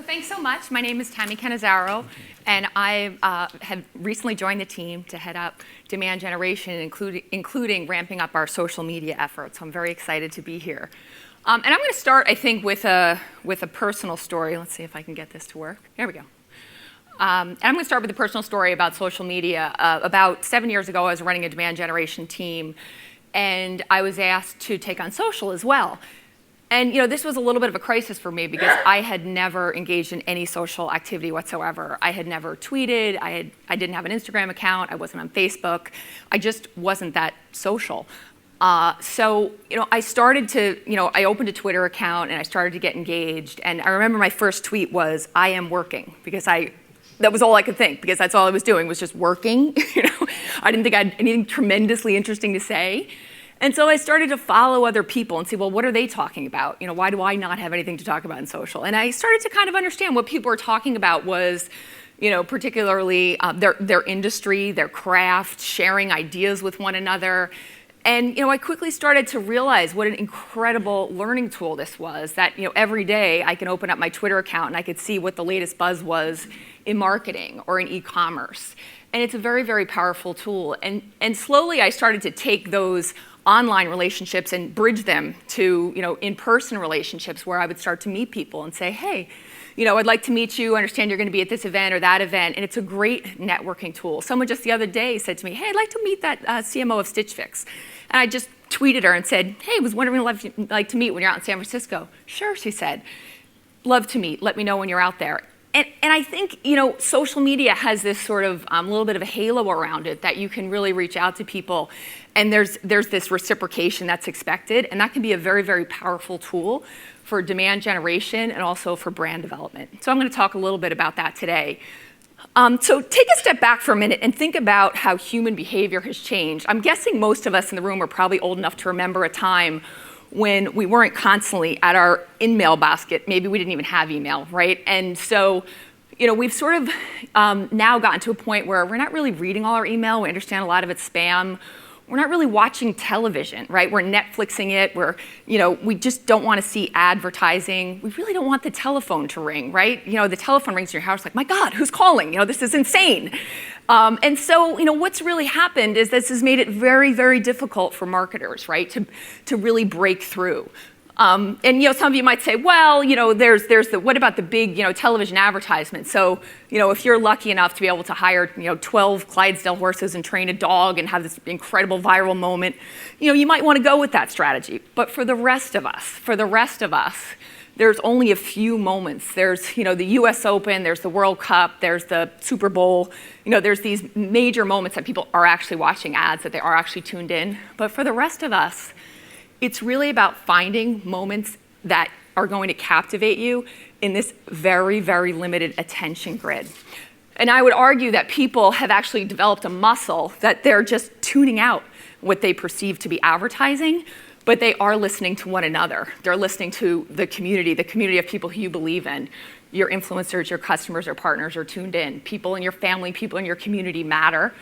thanks so much. My name is Tami Cannizzaro, and I have recently joined the team to head up demand generation, including ramping up our social media efforts. So I'm very excited to be here. And I'm going to start, I think, with a personal story. Let's see if I can get this to work. There we go. And I'm going to start with a personal story about social media. About 7 years ago, I was running a demand generation team, and I was asked to take on social as well. And this was a little bit of a crisis for me because I had never engaged in any social activity whatsoever. I had never tweeted. I didn't have an Instagram account. I wasn't on Facebook. I just wasn't that social. So I started to, I opened a Twitter account and I started to get engaged. And I remember my first tweet was, "I am working," because that was all I could think, because that's all I was doing was just working. I didn't think I had anything tremendously interesting to say. And so I started to follow other people and see, well, what are they talking about? Why do I not have anything to talk about in social? And I started to kind of understand what people were talking about was, particularly their industry, their craft, sharing ideas with one another. And I quickly started to realize what an incredible learning tool this was, that every day I can open up my Twitter account and I could see what the latest buzz was in marketing or in e-commerce. And it's a very, very powerful tool. And slowly I started to take those online relationships and bridge them to in-person relationships where I would start to meet people and say, hey, I'd like to meet you, understand you're going to be at this event or that event, and it's a great networking tool. Someone just the other day said to me, hey, I'd like to meet that CMO of Stitch Fix. And I just tweeted her and said, hey, was wondering if you'd like to meet when you're out in San Francisco. Sure, she said. Love to meet. Let me know when you're out there. And I think, social media has this sort of little bit of a halo around it that you can really reach out to people. And there's this reciprocation that's expected. And that can be a very, very powerful tool for demand generation and also for brand development. So I'm going to talk a little bit about that today. So take a step back for a minute and think about how human behavior has changed. I'm guessing most of us in the room are probably old enough to remember a time when we weren't constantly at our in-mail basket. Maybe we didn't even have email, right? And so, we've sort of now gotten to a point where we're not really reading all our email. We understand a lot of it's spam. We're not really watching television, right? We're Netflixing it. We just don't want to see advertising. We really don't want the telephone to ring, right? The telephone rings in your house, like, my God, who's calling? This is insane. And so, what's really happened is this has made it very, very difficult for marketers, right, to really break through. And some of you might say, well, there's what about the big, television advertisements? So, if you're lucky enough to be able to hire, 12 Clydesdale horses and train a dog and have this incredible viral moment, you might want to go with that strategy. But for the rest of us, there's only a few moments. There's, the US Open, there's the World Cup, there's the Super Bowl. There's these major moments that people are actually watching ads, that they are actually tuned in. But for the rest of us, it's really about finding moments that are going to captivate you in this very, very limited attention grid. And I would argue that people have actually developed a muscle that they're just tuning out what they perceive to be advertising, but they are listening to one another. They're listening to the community of people who you believe in. Your influencers, your customers, or partners are tuned in. People in your family, people in your community matter.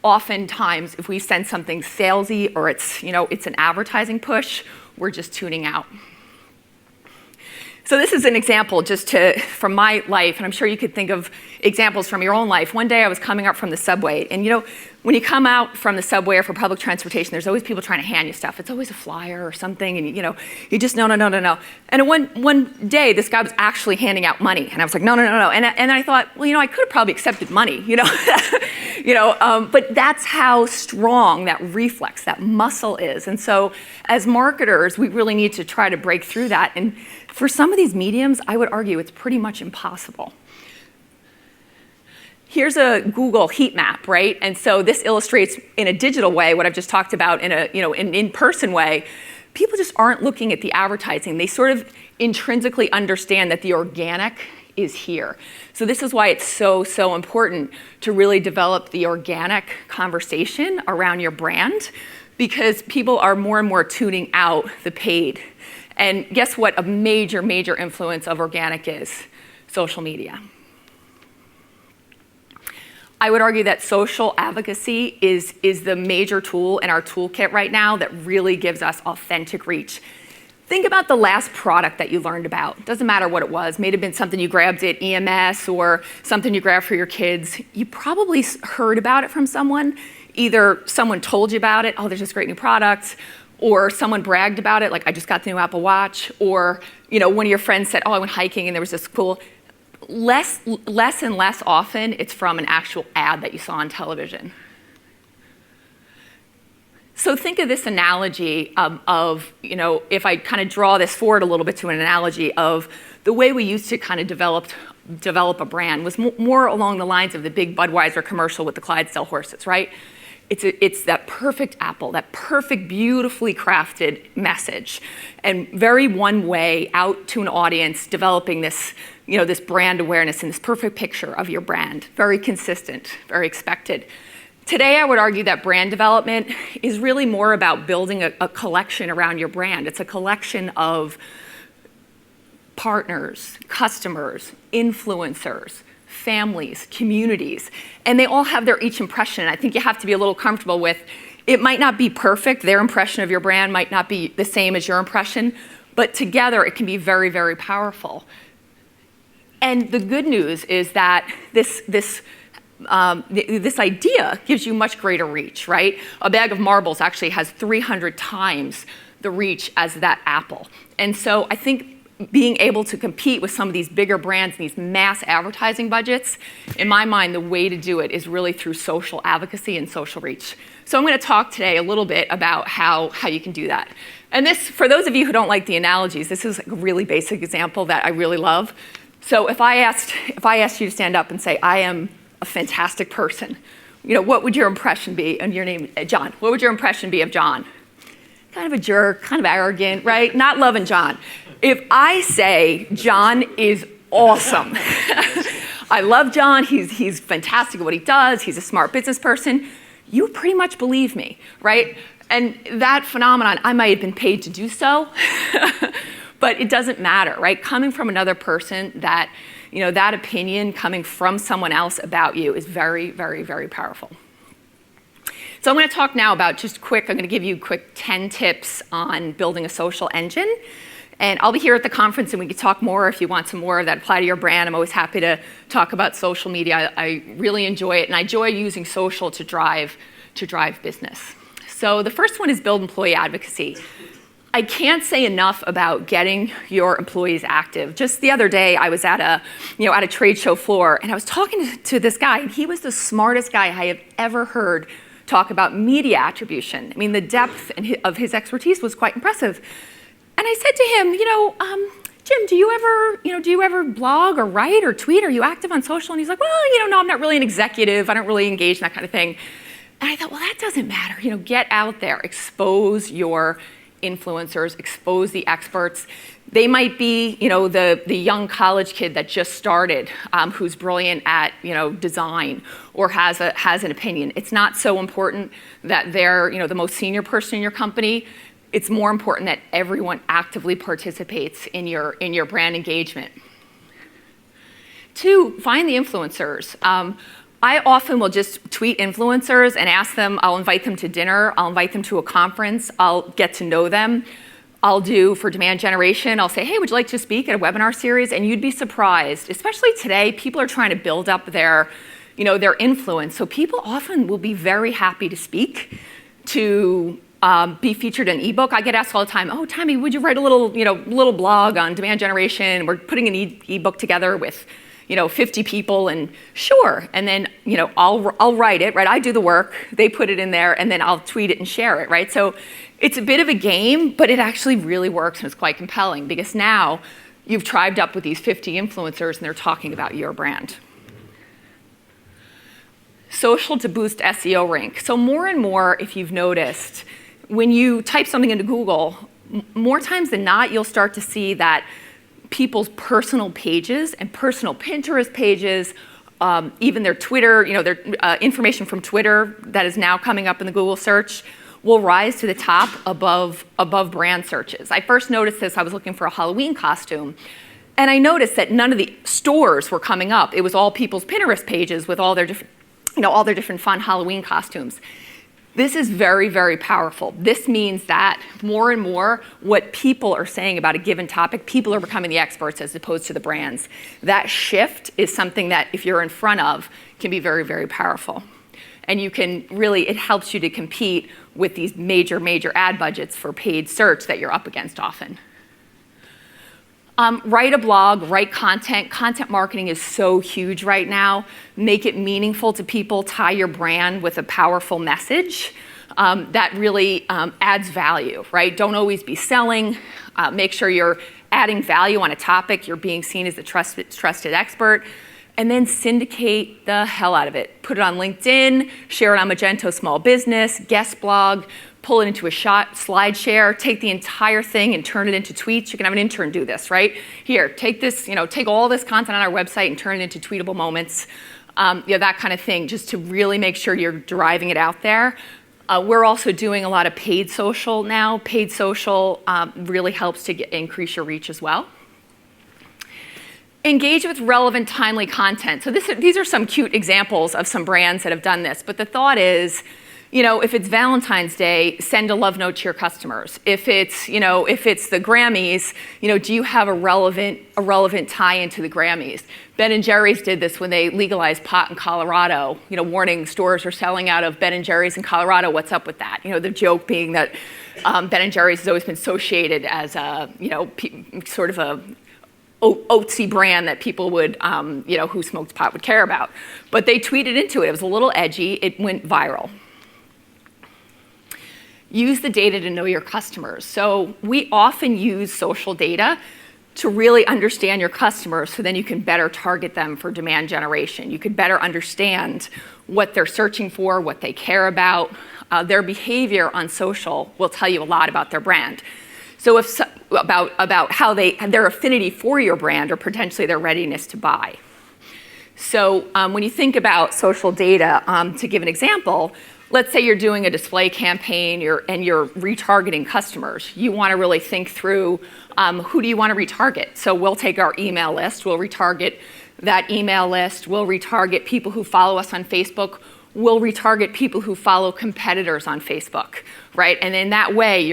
Oftentimes, if we send something salesy or it's an advertising push, we're just tuning out. So this is an example from my life, and I'm sure you could think of examples from your own life. One day I was coming up from the subway, and when you come out from the subway or for public transportation, there's always people trying to hand you stuff. It's always a flyer or something, and you just no. And one day, this guy was actually handing out money, and I was like, no. And I thought, well, I could have probably accepted money, but that's how strong that reflex, that muscle is. And so as marketers, we really need to try to break through that. And for some of these mediums, I would argue it's pretty much impossible. Here's a Google heat map, right? And so this illustrates in a digital way what I've just talked about in an in-person way. People just aren't looking at the advertising. They sort of intrinsically understand that the organic is here. So this is why it's so, so important to really develop the organic conversation around your brand, because people are more and more tuning out the paid. And guess what a major, major influence of organic is? Social media. I would argue that social advocacy is the major tool in our toolkit right now that really gives us authentic reach. Think about the last product that you learned about. Doesn't matter what it was. May have been something you grabbed at EMS or something you grabbed for your kids. You probably heard about it from someone. Either someone told you about it, oh, there's this great new product, or someone bragged about it, like I just got the new Apple Watch, or one of your friends said, oh, I went hiking and there was this cool. Less and less often, it's from an actual ad that you saw on television. So think of this analogy of if I kind of draw this forward a little bit to an analogy of the way we used to kind of develop a brand was more along the lines of the big Budweiser commercial with the Clydesdale horses, right? It's that perfect apple, that perfect, beautifully crafted message, and very one way out to an audience, developing this, this brand awareness and this perfect picture of your brand. Very consistent, very expected. Today, I would argue that brand development is really more about building a collection around your brand. It's a collection of partners, customers, influencers, families, communities, and they all have their each impression. I think you have to be a little comfortable with, it might not be perfect, their impression of your brand might not be the same as your impression, but together it can be very, very powerful. And the good news is that this idea gives you much greater reach, right? A bag of marbles actually has 300 times the reach as that apple. And so I think being able to compete with some of these bigger brands and these mass advertising budgets, in my mind, the way to do it is really through social advocacy and social reach. So I'm going to talk today a little bit about how you can do that. And this, for those of you who don't like the analogies, this is a really basic example that I really love. So if I asked you to stand up and say, I am a fantastic person, what would your impression be? And your name, John. What would your impression be of John? Kind of a jerk, kind of arrogant, right? Not loving John. If I say John is awesome, I love John, he's fantastic at what he does, he's a smart business person, you pretty much believe me, right? And that phenomenon, I might have been paid to do so, but it doesn't matter, right? Coming from another person, that opinion coming from someone else about you is very, very, very powerful. So I'm going to talk now about I'm going to give you quick 10 tips on building a social engine. And I'll be here at the conference and we can talk more if you want some more that apply to your brand. I'm always happy to talk about social media. I really enjoy it, and I enjoy using social to drive business. So the first one is build employee advocacy. I can't say enough about getting your employees active. Just the other day, I was at a trade show floor, and I was talking to this guy, and he was the smartest guy I have ever heard talk about media attribution. I mean, the depth of his expertise was quite impressive. And I said to him, Jim, do you ever blog or write or tweet? Are you active on social? And he's like, well, no, I'm not really an executive. I don't really engage in that kind of thing. And I thought, well, that doesn't matter. Get out there, expose your influencers, expose the experts. They might be, the young college kid that just started, who's brilliant at, design or has an opinion. It's not so important that they're, the most senior person in your company. It's more important that everyone actively participates in your brand engagement. 2, find the influencers. I often will just tweet influencers and ask them, I'll invite them to dinner, I'll invite them to a conference, I'll get to know them. I'll do for demand generation, I'll say, hey, would you like to speak at a webinar series? And you'd be surprised, especially today, people are trying to build up their influence. So people often will be very happy to speak, to be featured in an ebook. I get asked all the time, oh, Tami, would you write a little blog on demand generation? We're putting an ebook together with 50 people, and sure. And then, I'll write it, right? I do the work, they put it in there, and then I'll tweet it and share it, right? So it's a bit of a game, but it actually really works, and it's quite compelling because now you've tribed up with these 50 influencers and they're talking about your brand. Social to boost SEO rank. So more and more, if you've noticed, when you type something into Google, more times than not, you'll start to see that people's personal pages and personal Pinterest pages, even their Twitter, their information from Twitter that is now coming up in the Google search will rise to the top above brand searches. I first noticed this, I was looking for a Halloween costume, and I noticed that none of the stores were coming up. It was all people's Pinterest pages with all their different fun Halloween costumes. This is very, very powerful. This means that more and more what people are saying about a given topic, people are becoming the experts as opposed to the brands. That shift is something that if you're in front of can be very, very powerful. And you can really, it helps you to compete with these major, major ad budgets for paid search that you're up against often. Write a blog, write content. Content marketing is so huge right now. Make it meaningful to people, tie your brand with a powerful message that really adds value, right? Don't always be selling. Make sure you're adding value on a topic. You're being seen as the trusted expert. And then syndicate the hell out of it. Put it on LinkedIn, share it on Magento Small Business, guest blog, pull it into a slide share, take the entire thing and turn it into tweets. You can have an intern do this, right? Here, take this, take all this content on our website and turn it into tweetable moments. That kind of thing, just to really make sure you're driving it out there. We're also doing a lot of paid social now. Paid social really helps to increase your reach as well. Engage with relevant, timely content. So these are some cute examples of some brands that have done this, but the thought is, if it's Valentine's Day, send a love note to your customers. If it's the Grammys, do you have a relevant tie into the Grammys? Ben & Jerry's did this when they legalized pot in Colorado. Warning, stores are selling out of Ben & Jerry's in Colorado. What's up with that? The joke being that Ben & Jerry's has always been associated as a, sort of a oatsy brand that people would, who smoked pot would care about. But they tweeted into it. It was a little edgy. It went viral. Use the data to know your customers. So we often use social data to really understand your customers so then you can better target them for demand generation. You could better understand what they're searching for, what they care about. Their behavior on social will tell you a lot about their brand. So about how their affinity for your brand or potentially their readiness to buy. So when you think about social data, to give an example, let's say you're doing a display campaign and you're retargeting customers. You want to really think through who do you want to retarget. So we'll take our email list, we'll retarget that email list, we'll retarget people who follow us on Facebook, we'll retarget people who follow competitors on Facebook, right? And in that way,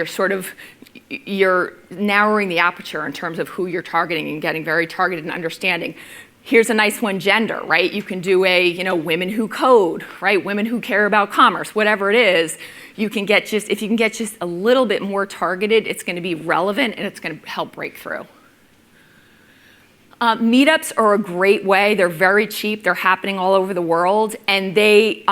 you're narrowing the aperture in terms of who you're targeting and getting very targeted and understanding. Here's a nice one, gender, right? You can do women who code, right? Women who care about commerce, whatever it is. If you can get just a little bit more targeted, it's going to be relevant and it's going to help break through. Meetups are a great way. They're very cheap. They're happening all over the world, and they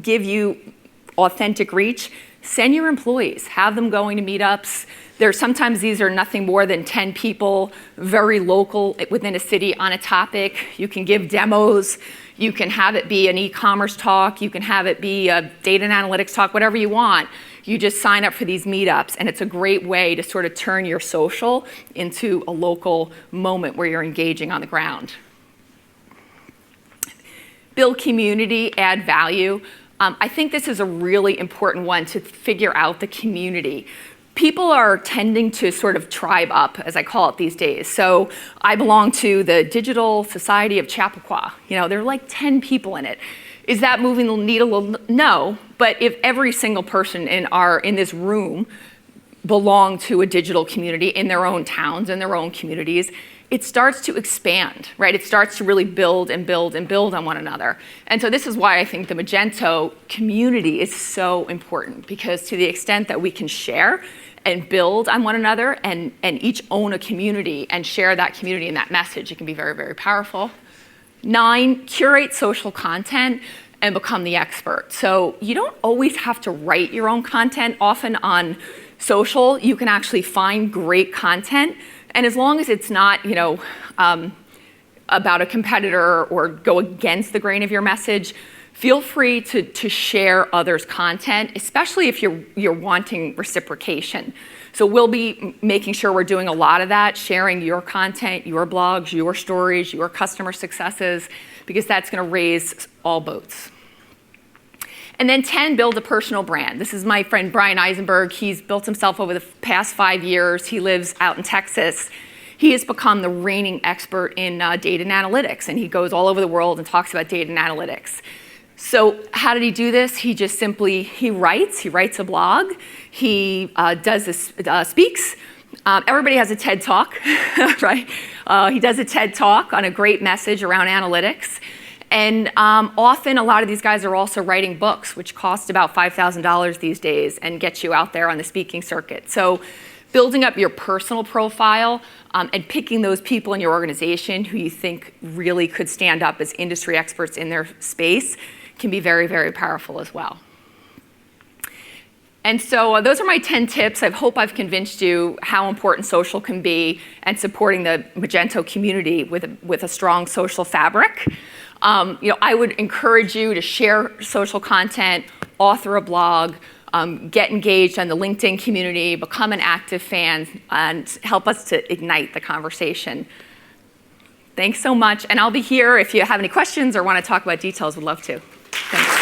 give you authentic reach. Send your employees, have them going to meetups. Sometimes these are nothing more than 10 people, very local within a city on a topic. You can give demos. You can have it be an e-commerce talk. You can have it be a data and analytics talk, whatever you want. You just sign up for these meetups, and it's a great way to sort of turn your social into a local moment where you're engaging on the ground. Build community, add value. I think this is a really important one to figure out the community. People are tending to sort of tribe up, as I call it these days. So I belong to the Digital Society of Chappaqua. There are like 10 people in it. Is that moving the needle? No, but if every single person in this room belong to a digital community in their own towns, in their own communities, it starts to expand, right? It starts to really build and build and build on one another. And so this is why I think the Magento community is so important, because to the extent that we can share and build on one another and each own a community and share that community and that message, it can be very, very powerful. 9, curate social content and become the expert. So you don't always have to write your own content. Often on social, you can actually find great content. And as long as it's not, about a competitor or go against the grain of your message, feel free to share others' content, especially if you're wanting reciprocation. So we'll be making sure we're doing a lot of that, sharing your content, your blogs, your stories, your customer successes, because that's going to raise all boats. And then 10, build a personal brand. This is my friend Brian Eisenberg. He's built himself over the past 5 years. He lives out in Texas. He has become the reigning expert in data and analytics, and he goes all over the world and talks about data and analytics. So how did he do this? He just simply, he writes a blog, he speaks. Everybody has a TED Talk, right? He does a TED Talk on a great message around analytics. And often a lot of these guys are also writing books, which cost about $5,000 these days and get you out there on the speaking circuit. So building up your personal profile and picking those people in your organization who you think really could stand up as industry experts in their space can be very, very powerful as well. And so those are my 10 tips. I hope I've convinced you how important social can be and supporting the Magento community with a strong social fabric. I would encourage you to share social content, author a blog, get engaged on the LinkedIn community, become an active fan, and help us to ignite the conversation. Thanks so much. And I'll be here if you have any questions or want to talk about details. We'd love to. Thanks.